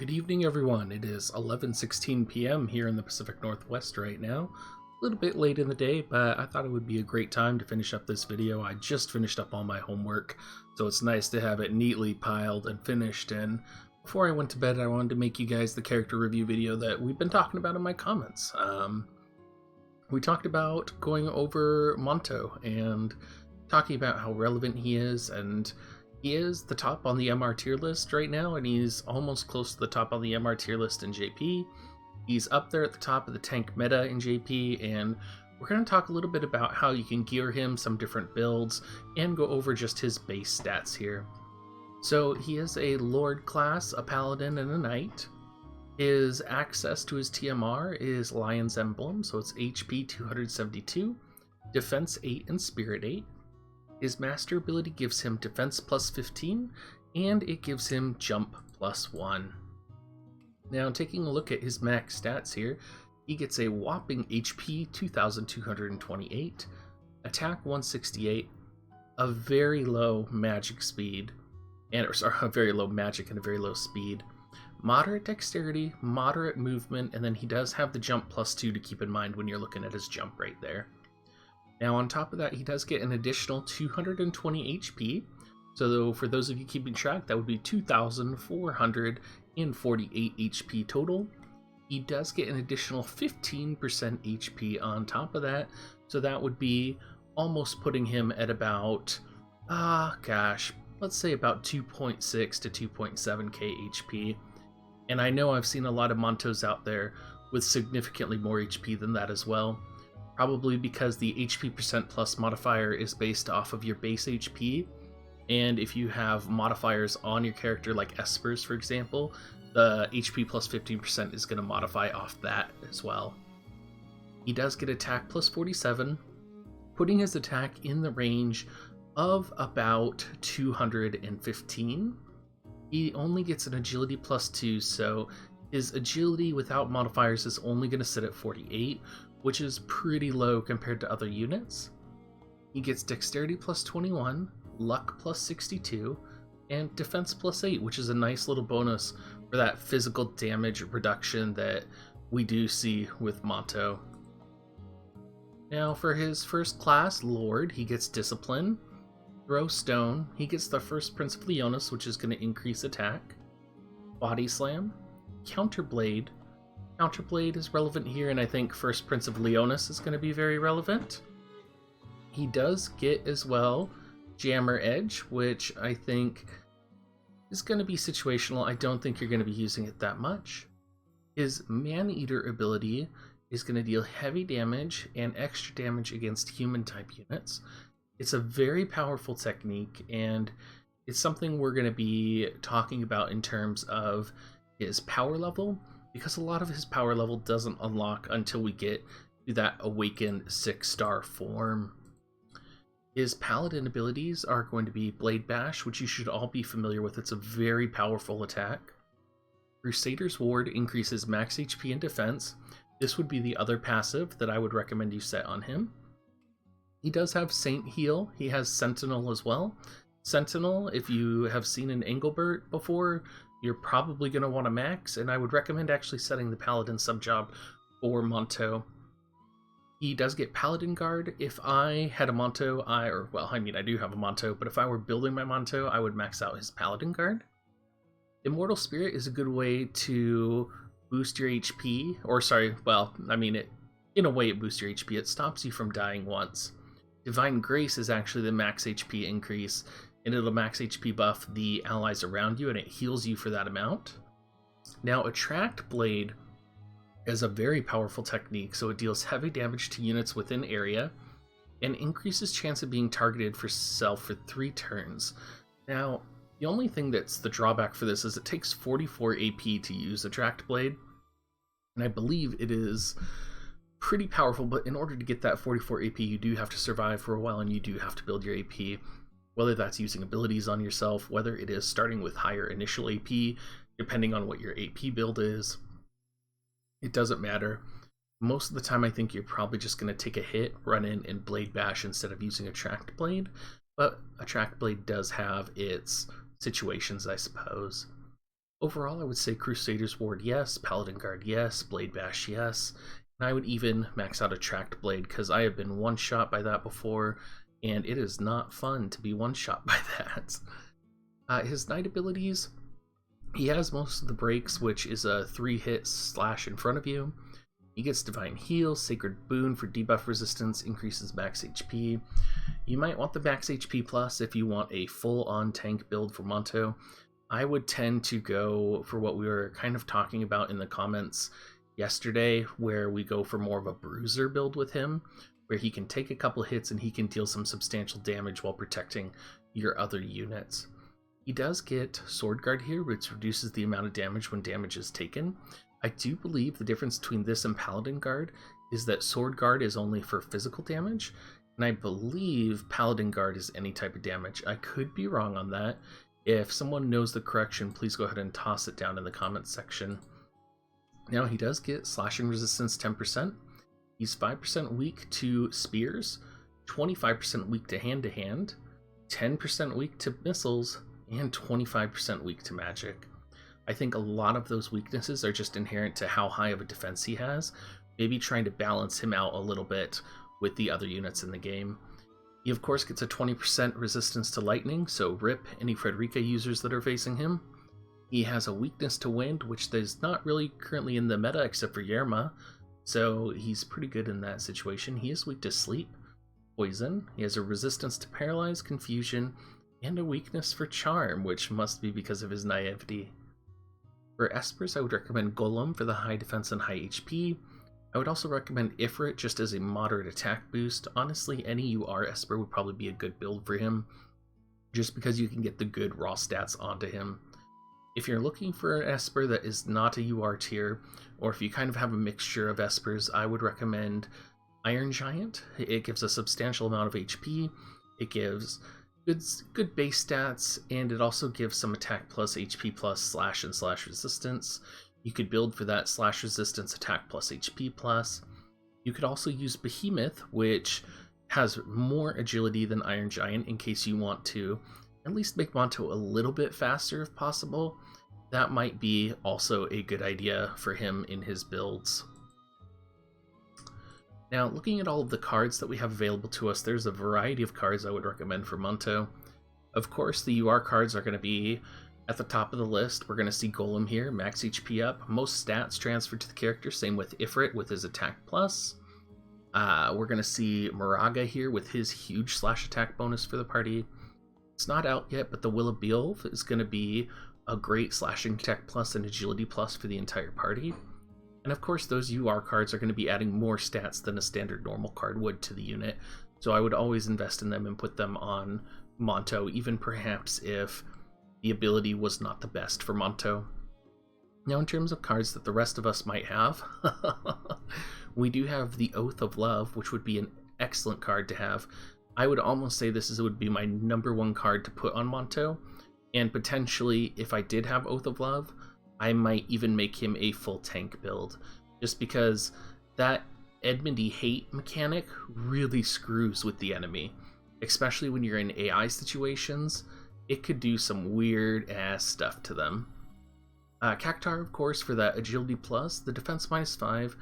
Good evening, everyone. It is 11:16 p.m. here in the Pacific Northwest right now. A little bit late in the day, but I thought it would be a great time to finish up this video. I just finished up all my homework, so it's nice to have it neatly piled and finished. And before I went to bed, I wanted to make you guys the character review video that we've been talking about in my comments. We talked about going over Monto and talking about how relevant he is, and he is the top on the MR tier list right now, and he's almost close to the top on the MR tier list in JP. He's up there at the top of the tank meta in JP, and we're going to talk a little bit about how you can gear him some different builds and go over just his base stats here. So he is a Lord class, a Paladin, and a Knight. His access to his TMR is Lion's Emblem, so it's HP 272, Defense 8, and Spirit 8. His master ability gives him defense plus 15, and it gives him jump plus 1. Now, taking a look at his max stats here, he gets a whopping HP 2228, attack 168, a very low magic speed, a very low magic and a very low speed, moderate dexterity, moderate movement, and then he does have the jump plus 2 to keep in mind when you're looking at his jump right there. Now, on top of that, he does get an additional 220 HP. So for those of you keeping track, that would be 2,448 HP total. He does get an additional 15% HP on top of that. So that would be almost putting him at about, let's say about 2.6 to 2.7k HP. And I know I've seen a lot of Montos out there with significantly more HP than that as well. Probably because the HP percent plus modifier is based off of your base HP, and if you have modifiers on your character like Espers, for example, the HP plus 15% is going to modify off that as well. He does get attack plus 47, putting his attack in the range of about 215. He only gets an agility plus 2, so his agility without modifiers is only going to sit at 48, which is pretty low compared to other units. He gets dexterity plus 21, luck plus 62, and defense plus 8, which is a nice little bonus for that physical damage reduction that we do see with Monto. Now for his first class, Lord, he gets discipline, throw stone, he gets the first Prince of Leonis, which is going to increase attack, body slam, counterblade. Counterblade is relevant here, and I think First Prince of Leonis is going to be very relevant. He does get as well Jammer Edge, which I think is going to be situational. I don't think you're going to be using it that much. His Man-Eater ability is going to deal heavy damage and extra damage against human-type units. It's a very powerful technique, and it's something we're going to be talking about in terms of his power level, because a lot of his power level doesn't unlock until we get to that awakened 6-star form. His Paladin abilities are going to be Blade Bash, which you should all be familiar with. It's a very powerful attack. Crusader's Ward increases max HP and defense. This would be the other passive that I would recommend you set on him. He does have Saint Heal. He has Sentinel as well. Sentinel, if you have seen an Engelbert before, you're probably going to want to max, and I would recommend actually setting the Paladin subjob for Monto. He does get Paladin Guard. If I had a Monto, I do have a Monto, but if I were building my Monto, I would max out his Paladin Guard. Immortal Spirit is a good way to boost your HP, in a way it boosts your HP. It stops you from dying once. Divine Grace is actually the max HP increase, and it'll max HP buff the allies around you, and it heals you for that amount. Now, Attract Blade is a very powerful technique, so it deals heavy damage to units within area, and increases chance of being targeted for self for 3 turns. Now, the only thing that's the drawback for this is it takes 44 AP to use Attract Blade, and I believe it is pretty powerful, but in order to get that 44 AP, you do have to survive for a while, and you do have to build your AP. Whether that's using abilities on yourself, whether it is starting with higher initial AP, depending on what your AP build is, it doesn't matter. Most of the time, I think you're probably just going to take a hit, run in, and Blade Bash instead of using Attract Blade, but Attract Blade does have its situations, I suppose. Overall, I would say Crusader's Ward, yes. Paladin Guard, yes. Blade Bash, yes. And I would even max out Attract Blade, because I have been one-shot by that before, and it is not fun to be one-shot by that. His Knight abilities, he has most of the breaks, which is a 3-hit slash in front of you. He gets Divine Heal, Sacred Boon for debuff resistance, increases max HP. You might want the max HP plus if you want a full-on tank build for Monto. I would tend to go for what we were kind of talking about in the comments yesterday, where we go for more of a Bruiser build with him, where he can take a couple hits and he can deal some substantial damage while protecting your other units. He does get Sword Guard here, which reduces the amount of damage when damage is taken. I do believe the difference between this and Paladin Guard is that Sword Guard is only for physical damage, and I believe Paladin Guard is any type of damage. I could be wrong on that. If someone knows the correction, please go ahead and toss it down in the comments section. Now, he does get slashing resistance 10%. He's 5% weak to spears, 25% weak to hand-to-hand, 10% weak to missiles, and 25% weak to magic. I think a lot of those weaknesses are just inherent to how high of a defense he has, maybe trying to balance him out a little bit with the other units in the game. He of course gets a 20% resistance to lightning, so rip any Frederica users that are facing him. He has a weakness to wind, which is not really currently in the meta except for Yerma, so he's pretty good in that situation. He is weak to sleep, poison. He has a resistance to paralyze, confusion, and a weakness for charm, which must be because of his naivety. For Espers, I would recommend Golem for the high defense and high HP. I would also recommend Ifrit just as a moderate attack boost. Honestly, any UR Esper would probably be a good build for him, just because you can get the good raw stats onto him. If you're looking for an Esper that is not a UR tier, or if you kind of have a mixture of Espers, I would recommend Iron Giant. It gives a substantial amount of HP, it gives good base stats, and it also gives some attack plus, HP plus, slash and slash resistance. You could build for that slash resistance, attack plus, HP plus. You could also use Behemoth, which has more agility than Iron Giant in case you want to at least make Monto a little bit faster if possible. That might be also a good idea for him in his builds. Now, looking at all of the cards that we have available to us, there's a variety of cards I would recommend for Monto. Of course, the UR cards are going to be at the top of the list. We're going to see Golem here, max HP up, most stats transferred to the character, same with Ifrit with his attack plus. We're going to see Moraga here with his huge slash attack bonus for the party. It's not out yet, but the Will of Beelf is going to be a great slashing attack plus and agility plus for the entire party. And of course, those UR cards are going to be adding more stats than a standard normal card would to the unit, so I would always invest in them and put them on Monto, even perhaps if the ability was not the best for Monto. Now, in terms of cards that the rest of us might have, we do have the Oath of Love, which would be an excellent card to have. I would almost say would be my #1 card to put on Monto, and potentially, if I did have Oath of Love, I might even make him a full tank build, just because that Edmondy hate mechanic really screws with the enemy, especially when you're in AI situations. It could do some weird ass stuff to them. Cactar, of course, for that agility plus, the defense -5,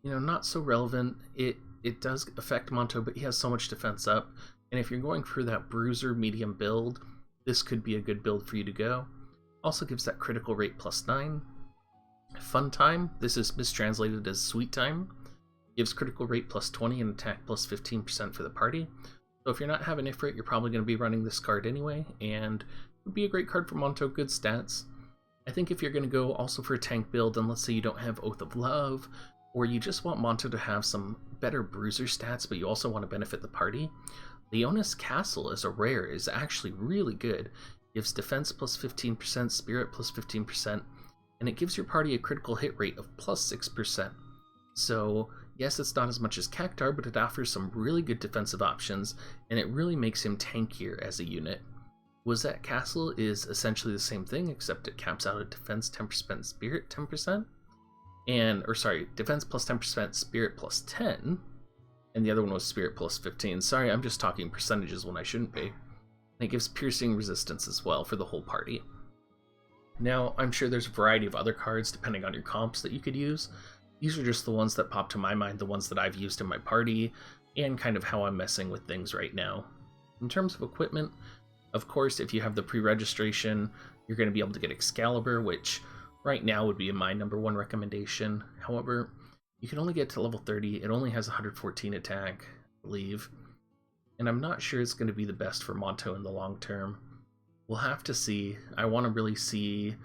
not so relevant. It does affect Monto, but he has so much defense up, and if you're going for that Bruiser medium build, this could be a good build for you to go. Also gives that critical rate +9. Fun Time, this is mistranslated as Sweet Time, gives critical rate +20 and attack +15% for the party. So if you're not having Ifrit, you're probably going to be running this card anyway, and it would be a great card for Monto, good stats. I think if you're going to go also for a tank build, and let's say you don't have Oath of Love, or you just want Monto to have some better Bruiser stats, but you also want to benefit the party, Leonis Castle as a rare is actually really good. Gives defense +15%, spirit +15%, and it gives your party a critical hit rate of +6%. So yes, it's not as much as Cactar, but it offers some really good defensive options, and it really makes him tankier as a unit. Wazette Castle is essentially the same thing, except it caps out at defense 10%, spirit 10%, defense +10%, spirit +10, and the other one was spirit +15. Sorry, I'm just talking percentages when I shouldn't be. And it gives piercing resistance as well for the whole party. Now, I'm sure there's a variety of other cards depending on your comps that you could use. These are just the ones that pop to my mind, the ones that I've used in my party, and kind of how I'm messing with things right now. In terms of equipment, of course, if you have the pre-registration, you're going to be able to get Excalibur, which right now would be my #1 recommendation. However, you can only get to level 30. It only has 114 attack, I believe. And I'm not sure it's going to be the best for Monto in the long term. We'll have to see. I want to really see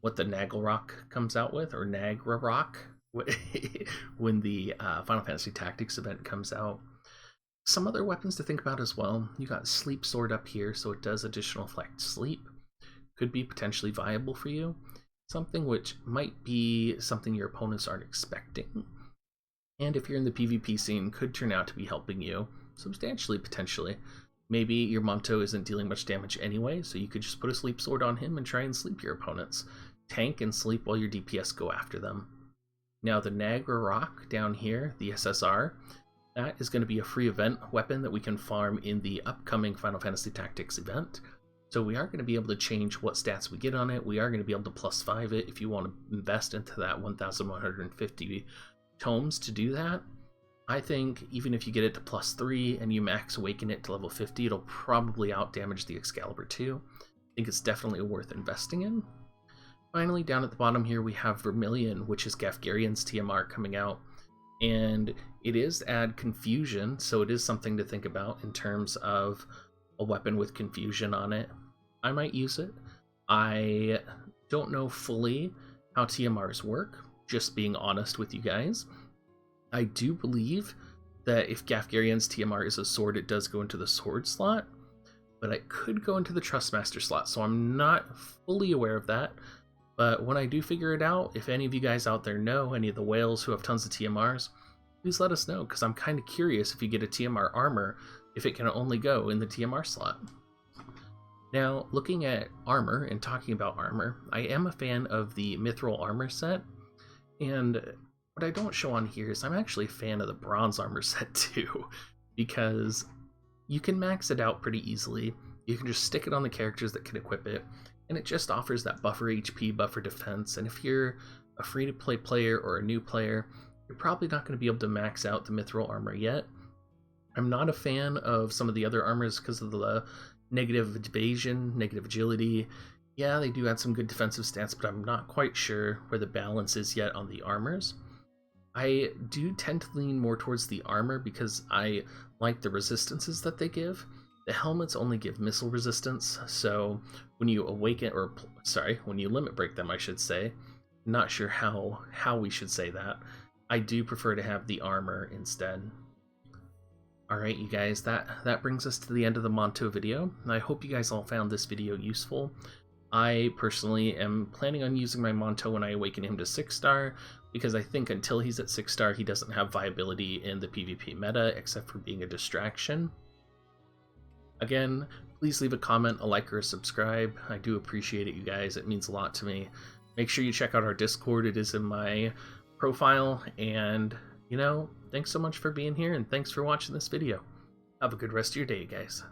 what the Nagelrock comes out with, or Nagrarock, when the Final Fantasy Tactics event comes out. Some other weapons to think about as well. You got Sleep Sword up here, so it does additional flex sleep. Could be potentially viable for you. Something which might be something your opponents aren't expecting. And if you're in the PvP scene, could turn out to be helping you substantially, potentially. Maybe your Monto isn't dealing much damage anyway, so you could just put a Sleep Sword on him and try and sleep your opponents. Tank and sleep while your DPS go after them. Now the Nagrarock down here, the SSR, that is going to be a free event weapon that we can farm in the upcoming Final Fantasy Tactics event. So we are going to be able to change what stats we get on it. We are going to be able to +5 it if you want to invest into that 1,150 tomes to do that. I think even if you get it to +3 and you max awaken it to level 50, it'll probably outdamage the Excalibur too. I think it's definitely worth investing in. Finally, down at the bottom here, we have Vermilion, which is Gafgarian's TMR coming out. And it is add Confusion, so it is something to think about in terms of a weapon with Confusion on it. I might use it. I don't know fully how TMRs work, just being honest with you guys. I do believe that if Gafgarian's TMR is a sword, it does go into the sword slot, but it could go into the Trustmaster slot, so I'm not fully aware of that. But when I do figure it out, if any of you guys out there know any of the whales who have tons of TMRs, please let us know, because I'm kind of curious if you get a TMR armor, if it can only go in the TMR slot. Now, looking at armor and talking about armor, I am a fan of the Mithril armor set, and what I don't show on here is I'm actually a fan of the bronze armor set too, because you can max it out pretty easily. You can just stick it on the characters that can equip it, and it just offers that buffer HP, buffer defense, and if you're a free-to-play player or a new player, you're probably not going to be able to max out the Mithril armor yet. I'm not a fan of some of the other armors because of the negative evasion, negative agility. Yeah, they do add some good defensive stats, but I'm not quite sure where the balance is yet on the armors. I do tend to lean more towards the armor because I like the resistances that they give. The helmets only give missile resistance, so when you awaken, or sorry, when you limit break them, I should say. Not sure how we should say that. I do prefer to have the armor instead. Alright, you guys, that brings us to the end of the Monto video. I hope you guys all found this video useful. I personally am planning on using my Monto when I awaken him to 6-star, because I think until he's at 6-star, he doesn't have viability in the PvP meta, except for being a distraction. Again, please leave a comment, a like, or a subscribe. I do appreciate it, you guys. It means a lot to me. Make sure you check out our Discord. It is in my profile. And, thanks so much for being here, and thanks for watching this video. Have a good rest of your day, guys.